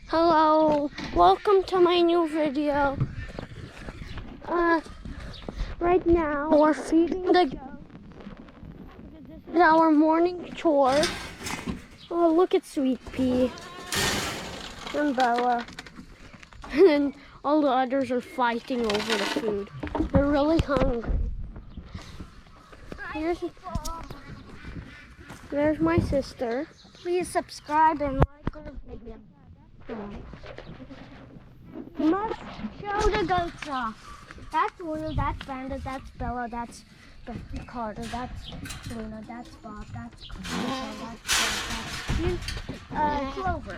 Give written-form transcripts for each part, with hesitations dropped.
Hello, welcome to my new video. Right now we're feeding the goats. This is our morning chore. Oh, look at Sweet Pea and Bella. And all the others are fighting over the food. They're really hungry. There's my sister. Please subscribe and like our video. You must show the goats off. That's Luna, that's Bandit, that's Bella, that's Carter, that's Luna, that's Bob, that's Carter, that's Clover.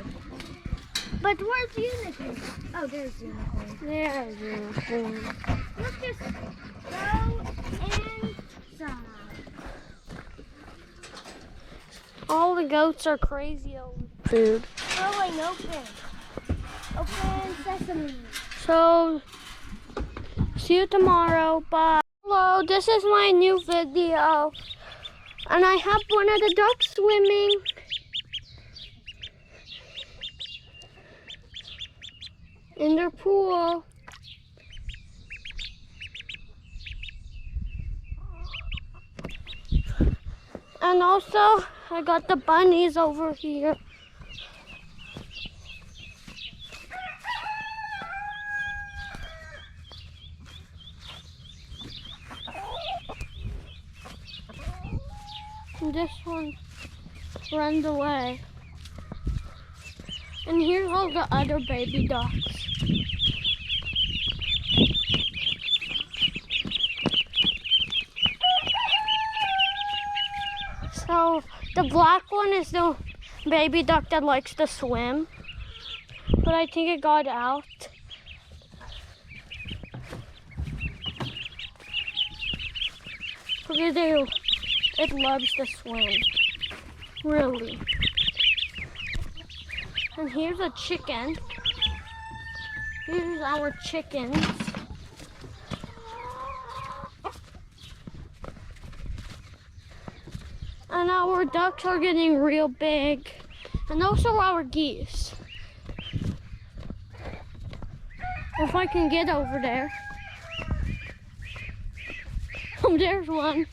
But where's Unicorn? Oh, there's Unicorn. There's Unicorn. Let's just go inside. All the goats are crazy over food. Oh, and open. Open sesame. So, see you tomorrow. Bye. Hello, this is my new video. And I have one of the ducks swimming. In their pool. And also, I got the bunnies over here. And this one runs away. And here's all the other baby ducks. So the black one is the baby duck that likes to swim, but I think it got out. Look at it, it loves to swim, really. And here's a chicken. Here's our chickens. And our ducks are getting real big. And also our geese. If I can get over there. Oh, there's one.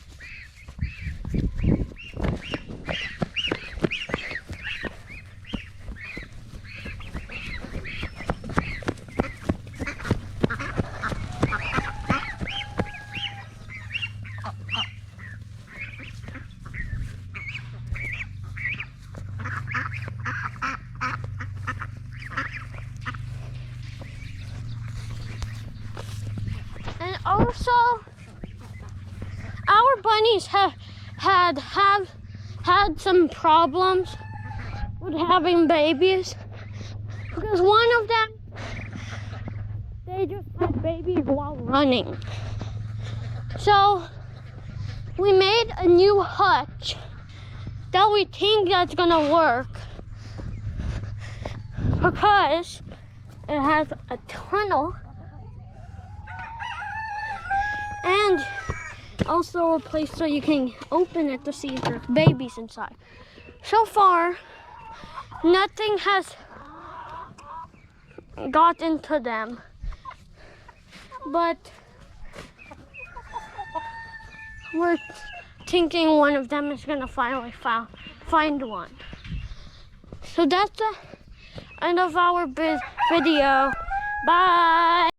Also, our bunnies have had some problems with having babies because one of them, they just had babies while running. So we made a new hutch that we think that's gonna work because it has a tunnel. And also a place so you can open it to see if there's babies inside. So far, nothing has got into them. But we're thinking one of them is gonna finally find one. So that's the end of our video. Bye.